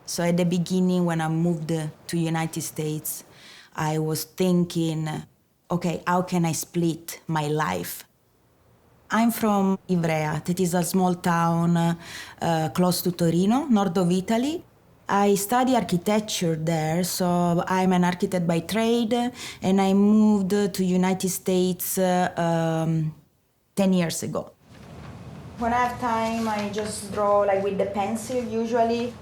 So at the beginning, when I moved to United States, I was thinking, okay, how can I split my life? I'm from Ivrea, that is a small town close to Torino, north of Italy. I study architecture there, so I'm an architect by trade, and I moved to United States 10 years ago. When I have time, I just draw like with the pencil usually.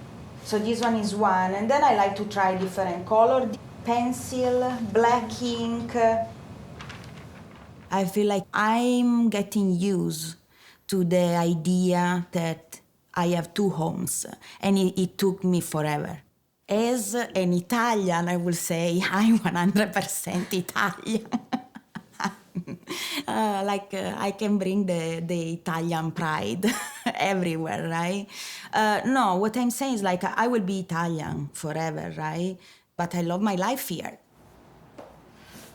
So this one is one, and then I like to try different color. Pencil, black ink. I feel like I'm getting used to the idea that I have two homes, and it took me forever. As an Italian, I will say I'm 100% Italian. I can bring the Italian pride everywhere, right? No, what I'm saying is like I will be Italian forever, right? But I love my life here.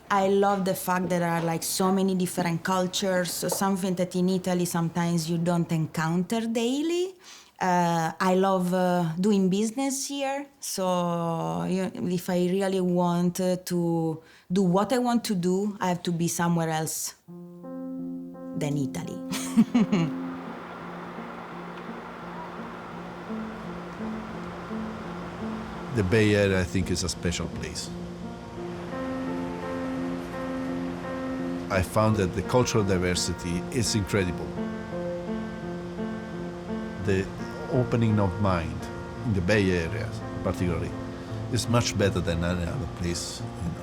I love the fact that there are like so many different cultures, so something that in Italy sometimes you don't encounter daily. I love doing business here, so if I really want to do what I want to do, I have to be somewhere else than Italy. The Bay Area, I think, is a special place. I found that the cultural diversity is incredible. The opening of mind in the Bay Area, particularly, is much better than any other place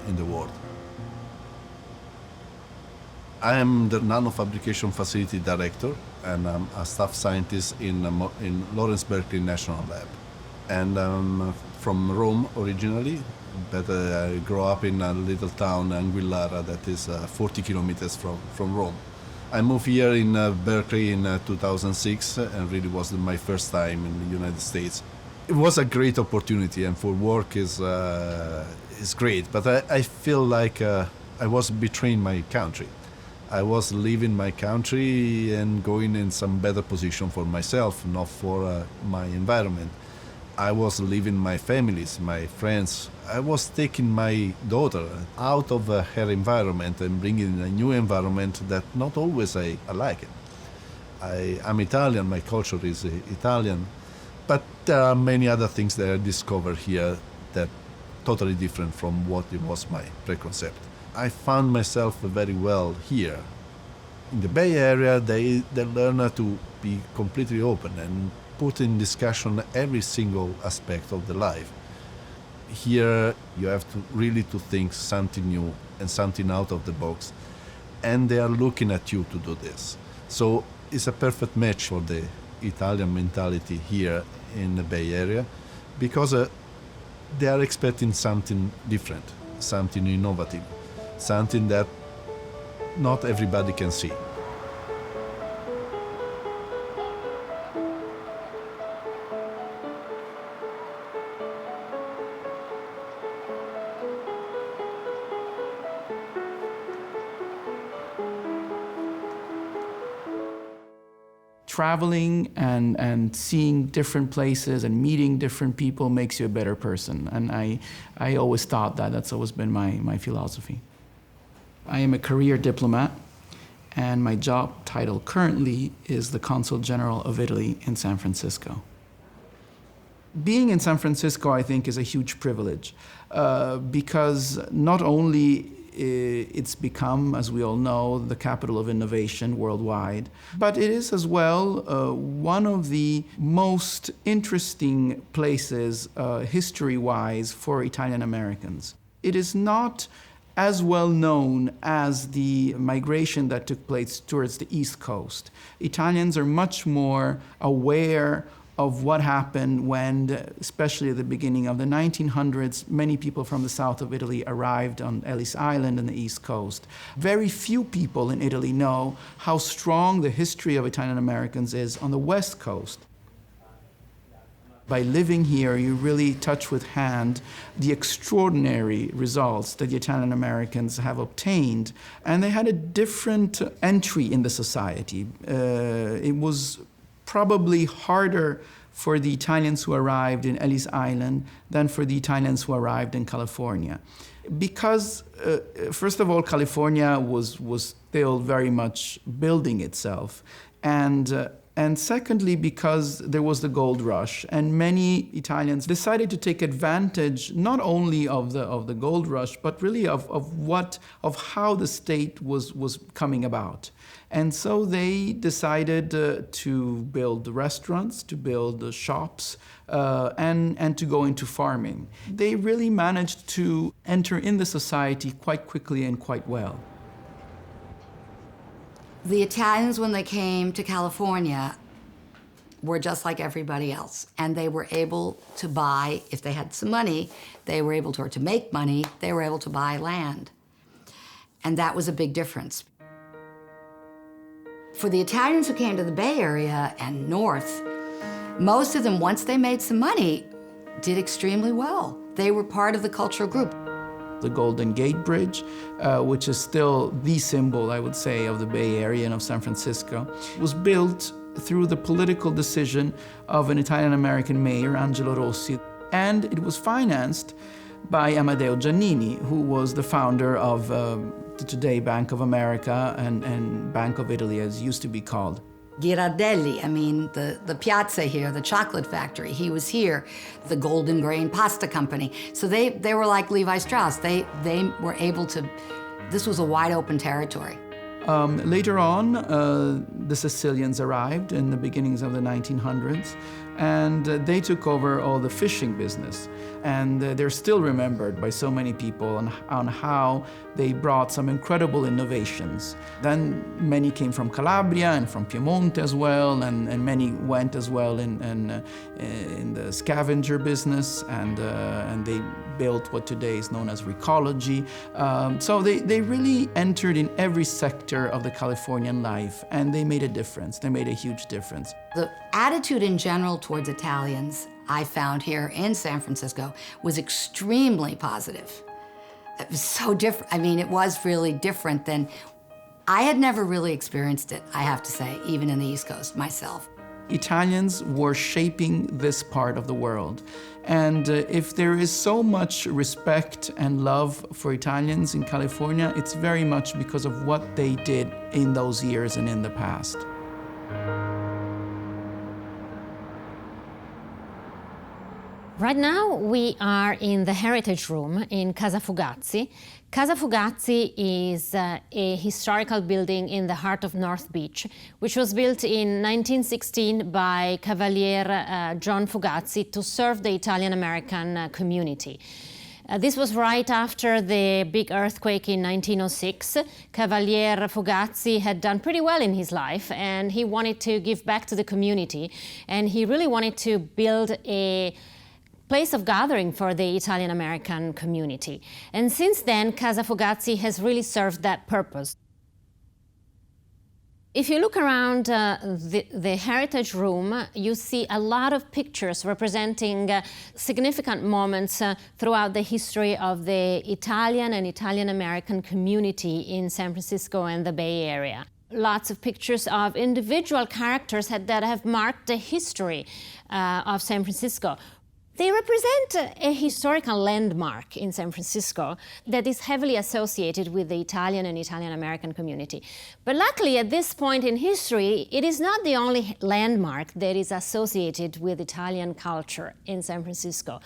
in the world. I am the nanofabrication facility director, and I'm a staff scientist in Lawrence Berkeley National Lab. And I'm from Rome originally, but I grew up in a little town, Anguillara, that is 40 kilometers from Rome. I moved here in Berkeley in 2006, and really was my first time in the United States. It was a great opportunity, and for work is great, but I feel like I was betraying my country. I was leaving my country and going in some better position for myself, not for my environment. I was leaving my families, my friends. I was taking my daughter out of her environment and bringing a new environment that not always I like it. I'm Italian, my culture is Italian, but there are many other things that I discovered here that totally different from what it was my preconcept. I found myself very well here. In the Bay Area, they learn to be completely open and put in discussion every single aspect of the life. Here, you have to really to think something new and something out of the box, and they are looking at you to do this. So it's a perfect match for the Italian mentality here in the Bay Area, because they are expecting something different, something innovative, something that not everybody can see. Traveling and seeing different places and meeting different people makes you a better person. And I always thought that. That's always been my philosophy. I am a career diplomat, and my job title currently is the Consul General of Italy in San Francisco. Being in San Francisco, I think, is a huge privilege because not only it's become, as we all know, the capital of innovation worldwide, but it is as well one of the most interesting places history-wise for Italian Americans. It is not as well known as the migration that took place towards the East Coast. Italians are much more aware of what happened when, especially at the beginning of the 1900s, many people from the south of Italy arrived on Ellis Island and the East Coast. Very few people in Italy know how strong the history of Italian Americans is on the West Coast. By living here, you really touch with hand the extraordinary results that the Italian Americans have obtained. And they had a different entry in the society. It was probably harder for the Italians who arrived in Ellis Island than for the Italians who arrived in California. Because, first of all, California was still very much building itself. And secondly, because there was the gold rush, and many Italians decided to take advantage not only of the gold rush, but really of how the state was coming about. And so they decided to build restaurants, to build shops, and to go into farming. They really managed to enter in the society quite quickly and quite well. The Italians, when they came to California, were just like everybody else. And they were able to buy, if they had some money, they were able to, or to make money, they were able to buy land. And that was a big difference. For the Italians who came to the Bay Area and north, most of them, once they made some money, did extremely well. They were part of the cultural group. The Golden Gate Bridge, which is still the symbol, I would say, of the Bay Area and of San Francisco, was built through the political decision of an Italian-American mayor, Angelo Rossi. And it was financed by Amadeo Giannini, who was the founder of the today Bank of America and Bank of Italy, as it used to be called. Ghirardelli, I mean, the piazza here, the chocolate factory, he was here, the Golden Grain Pasta Company. So they were like Levi Strauss. They were able to, this was a wide open territory. Later on, the Sicilians arrived in the beginnings of the 1900s, and they took over all the fishing business. And they're still remembered by so many people on how they brought some incredible innovations. Then many came from Calabria and from Piemonte as well, and many went as well in the scavenger business, and they built what today is known as recology. So they really entered in every sector of the Californian life, and they made a difference. They made a huge difference. The attitude in general towards Italians, I found here in San Francisco, was extremely positive. It was so different. I mean, it was really different than, I had never really experienced it, I have to say, even in the East Coast myself. Italians were shaping this part of the world. And if there is so much respect and love for Italians in California, it's very much because of what they did in those years and in the past. Right now, we are in the Heritage Room in Casa Fugazzi. Casa Fugazzi is a historical building in the heart of North Beach, which was built in 1916 by Cavalier John Fugazzi to serve the Italian-American community. This was right after the big earthquake in 1906. Cavalier Fugazzi had done pretty well in his life, and he wanted to give back to the community, and he really wanted to build a place of gathering for the Italian-American community. And since then, Casa Fugazzi has really served that purpose. If you look around the Heritage Room, you see a lot of pictures representing significant moments throughout the history of the Italian and Italian-American community in San Francisco and the Bay Area. Lots of pictures of individual characters that have marked the history of San Francisco. They represent a historical landmark in San Francisco that is heavily associated with the Italian and Italian-American community. But luckily, at this point in history, it is not the only landmark that is associated with Italian culture in San Francisco.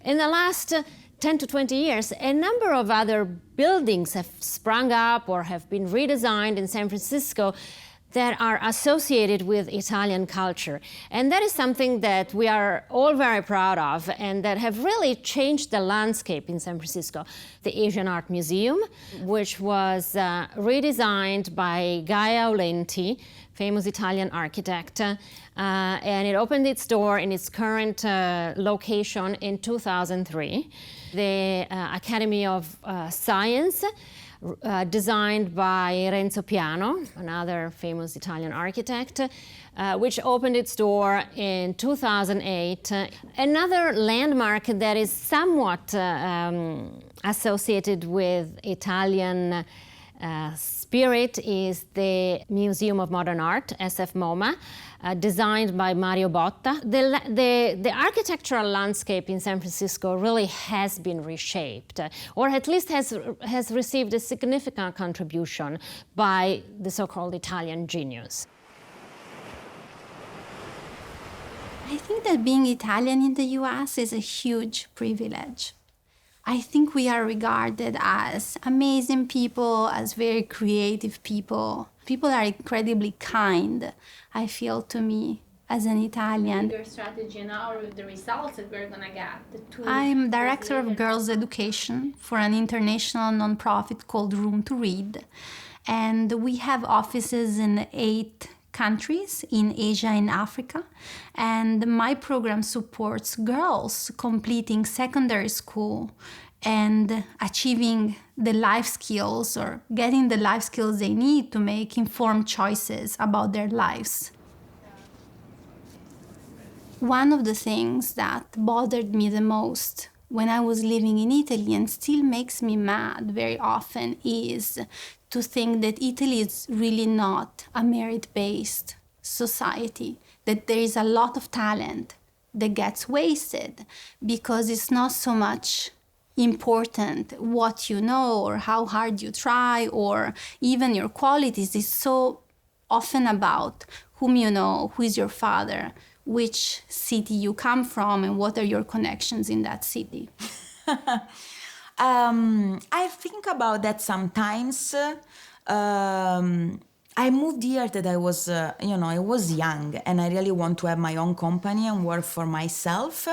In the last 10 to 20 years, a number of other buildings have sprung up or have been redesigned in San Francisco that are associated with Italian culture. And that is something that we are all very proud of and that have really changed the landscape in San Francisco. The Asian Art Museum, which was redesigned by Gaia Aulenti, famous Italian architect, and it opened its door in its current location in 2003. The Academy of Science, designed by Renzo Piano, another famous Italian architect, which opened its door in 2008. Another landmark that is somewhat associated with Italian spirit is the Museum of Modern Art, SF MoMA, designed by Mario Botta. The architectural landscape in San Francisco really has been reshaped, or at least has received a significant contribution by the so-called Italian genius. I think that being Italian in the US is a huge privilege. I think we are regarded as amazing people, as very creative people. People are incredibly kind, I feel, to me as an Italian. Your strategy now, or the results that we're gonna get? I'm director of girls' education for an international nonprofit called Room to Read. And we have offices in 8 countries in Asia and Africa. And my program supports girls completing secondary school and achieving the life skills or getting the life skills they need to make informed choices about their lives. One of the things that bothered me the most when I was living in Italy and still makes me mad very often is to think that Italy is really not a merit-based society, that there is a lot of talent that gets wasted because it's not so much important what you know or how hard you try or even your qualities. It's so often about whom you know, who is your father, which city you come from, and what are your connections in that city. I think about that sometimes. I moved here that I was, I was young and I really want to have my own company and work for myself.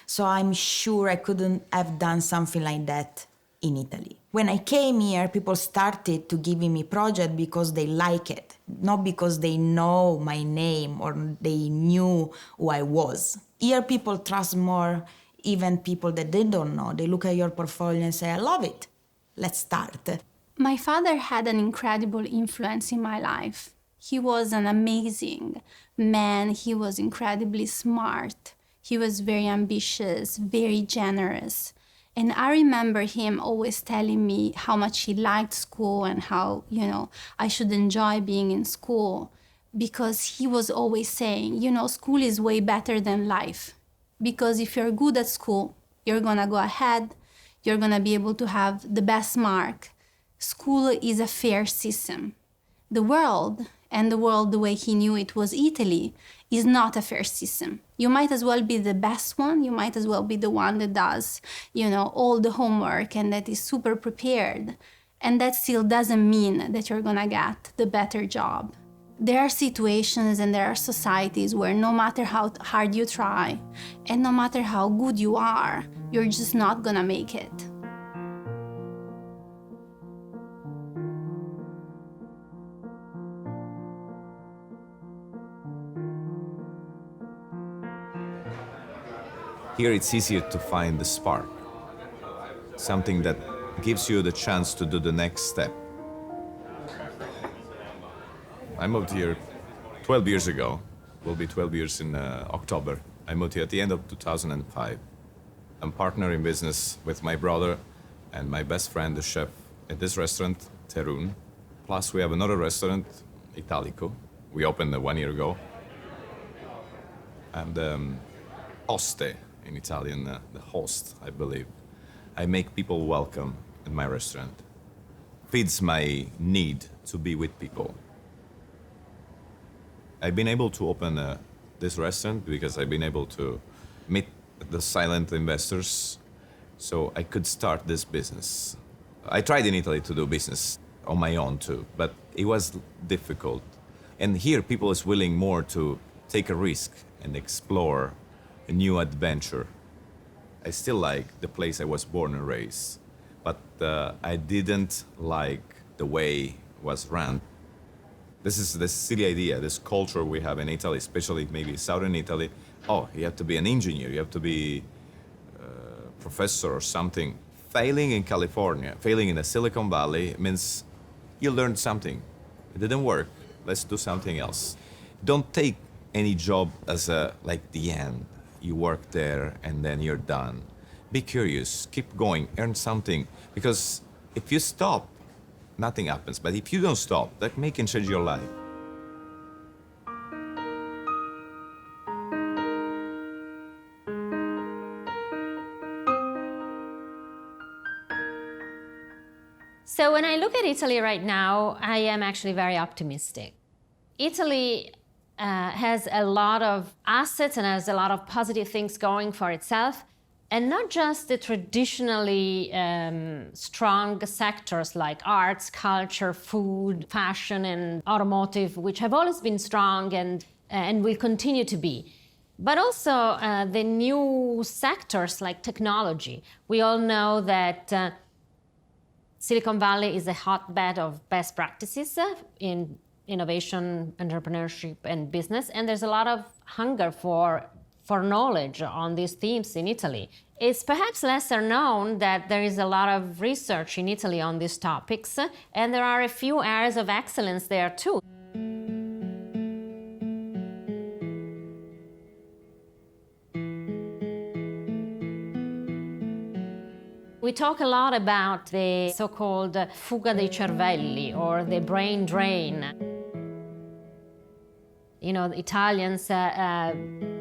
So I'm sure I couldn't have done something like that in Italy. When I came here, people started to give me projects because they like it, not because they know my name or they knew who I was. Here people trust more even people that they don't know. They look at your portfolio and say, I love it. Let's start. My father had an incredible influence in my life. He was an amazing man. He was incredibly smart. He was very ambitious, very generous. And I remember him always telling me how much he liked school and how, I should enjoy being in school, because he was always saying, school is way better than life. Because if you're good at school, you're gonna go ahead, you're gonna be able to have the best mark. School is a fair system. The world, and the world the way he knew it was Italy, is not a fair system. You might as well be the best one, you might as well be the one that does, all the homework and that is super prepared. And that still doesn't mean that you're gonna get the better job. There are situations and there are societies where no matter how hard you try and no matter how good you are, you're just not gonna make it. Here it's easier to find the spark, something that gives you the chance to do the next step. I moved here 12 years ago. Will be 12 years in October. I moved here at the end of 2005. I'm partner in business with my brother and my best friend, the chef at this restaurant, Terun. Plus we have another restaurant, Italico. We opened 1 year ago. I'm the oste in Italian, the host, I believe. I make people welcome at my restaurant. Feeds my need to be with people. I've been able to open this restaurant because I've been able to meet the silent investors so I could start this business. I tried in Italy to do business on my own too, but it was difficult. And here people is willing more to take a risk and explore a new adventure. I still like the place I was born and raised, but I didn't like the way it was run. This is the silly idea, this culture we have in Italy, especially maybe southern Italy. Oh, you have to be an engineer, you have to be a professor or something. Failing in California, failing in the Silicon Valley means you learned something. It didn't work, let's do something else. Don't take any job as like the end. You work there and then you're done. Be curious, keep going, earn something. Because if you stop, nothing happens. But if you don't stop, that may can change your life. So when I look at Italy right now, I am actually very optimistic. Italy has a lot of assets and has a lot of positive things going for itself, and not just the traditionally strong sectors like arts, culture, food, fashion, and automotive, which have always been strong and will continue to be. But also the new sectors like technology. We all know that Silicon Valley is a hotbed of best practices in innovation, entrepreneurship, and business, and there's a lot of hunger for knowledge on these themes in Italy. It's perhaps lesser known that there is a lot of research in Italy on these topics, and there are a few areas of excellence there too. We talk a lot about the so-called fuga dei cervelli, or the brain drain. You know, the Italians that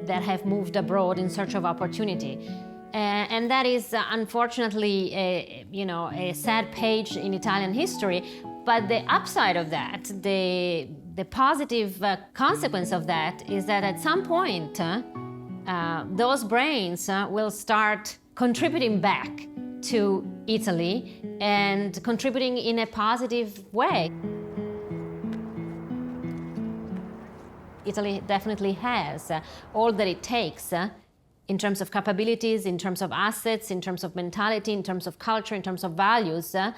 have moved abroad in search of opportunity. And that is unfortunately a sad page in Italian history. But the upside of that, the positive consequence of that, is that at some point those brains will start contributing back to Italy and contributing in a positive way. Italy definitely has all that it takes in terms of capabilities, in terms of assets, in terms of mentality, in terms of culture, in terms of values, and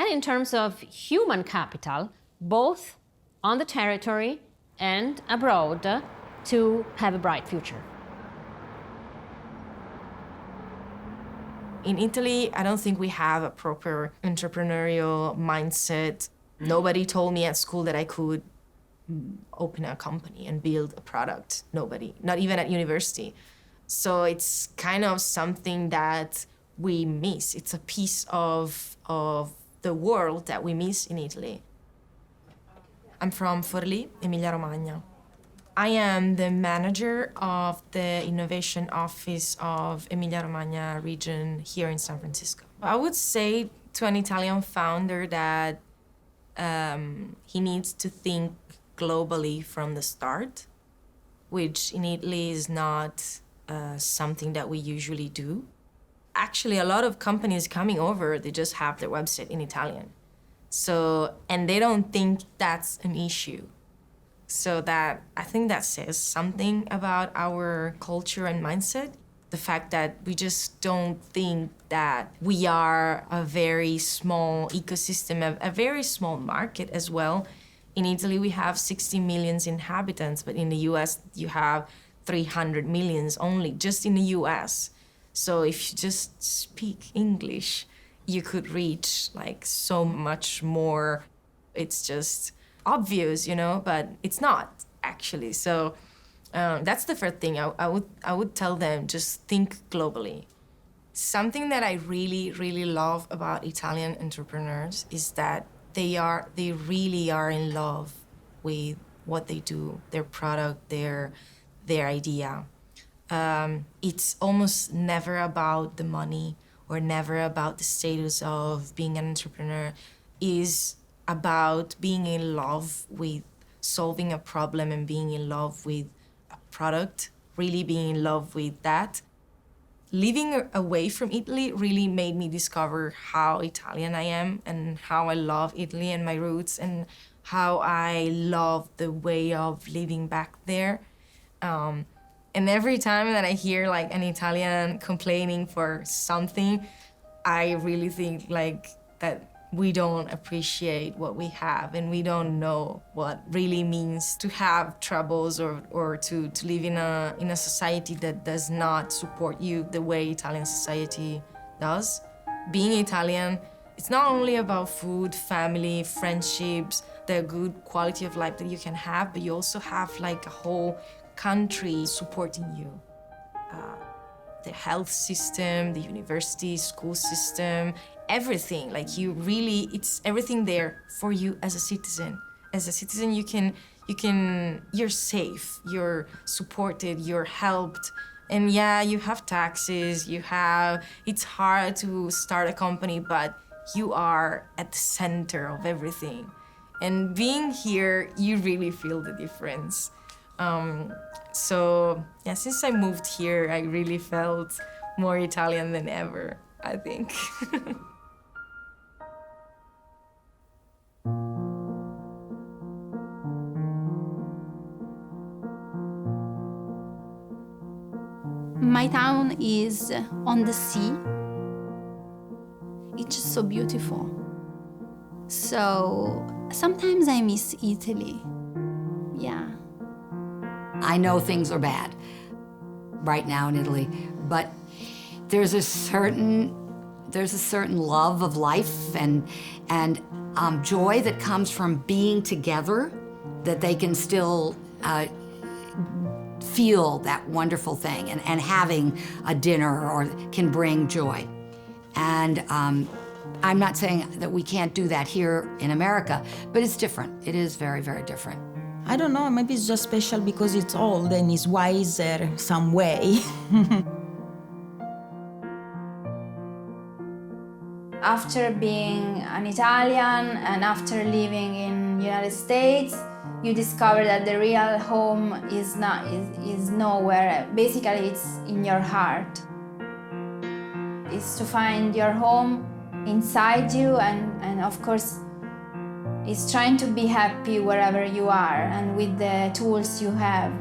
in terms of human capital, both on the territory and abroad, to have a bright future. In Italy, I don't think we have a proper entrepreneurial mindset. Nobody told me at school that I could open a company and build a product. Nobody, not even at university. So it's kind of something that we miss. It's a piece of the world that we miss in Italy. I'm from Forlì, Emilia-Romagna. I am the manager of the innovation office of Emilia-Romagna region here in San Francisco. I would say to an Italian founder that he needs to think globally from the start, which in Italy is not something that we usually do. Actually, a lot of companies coming over, they just have their website in Italian. So, and they don't think that's an issue. So that, I think that says something about our culture and mindset. The fact that we just don't think that we are a very small ecosystem, a very small market as well. In Italy, we have 60 million inhabitants, but in the US, you have 300 million only, just in the US. So if you just speak English, you could reach like so much more. It's just obvious, you know, but it's not actually. So that's the first thing I would tell them, just think globally. Something that I really, really love about Italian entrepreneurs is that they really are in love with what they do, their product, their idea. It's almost never about the money or never about the status of being an entrepreneur. Is about being in love with solving a problem and being in love with a product, really being in love with that. Living away from Italy really made me discover how Italian I am and how I love Italy and my roots and how I love the way of living back there. And every time that I hear like an Italian complaining for something, I really think like that we don't appreciate what we have and we don't know what really means to have troubles or to live in a society that does not support you the way Italian society does. Being Italian, it's not only about food, family, friendships, the good quality of life that you can have, but you also have like a whole country supporting you. the health system, the university, school system, everything. Like it's everything there for you as a citizen. As a citizen, you're safe, you're supported, you're helped. And yeah, you have taxes, it's hard to start a company, but you are at the center of everything. And being here, you really feel the difference. So yeah, since I moved here, I really felt more Italian than ever, I think. My town is on the sea. It's just so beautiful. So sometimes I miss Italy. Yeah. I know things are bad right now in Italy, but there's a certain love of life and joy that comes from being together, that they can still feel that wonderful thing, and having a dinner or can bring joy. And I'm not saying that we can't do that here in America, but it's different. It is very, very different. I don't know, maybe it's just special because it's old and it's wiser some way. After being an Italian and after living in the United States, you discover that the real home is nowhere. Basically, it's in your heart. It's to find your home inside you, and of course, it's trying to be happy wherever you are and with the tools you have.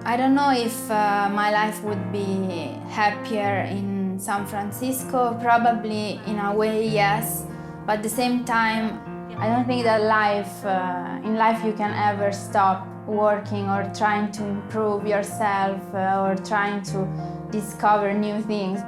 I don't know if my life would be happier in San Francisco. Probably in a way, yes. But at the same time, I don't think that in life you can ever stop working or trying to improve yourself or trying to discover new things.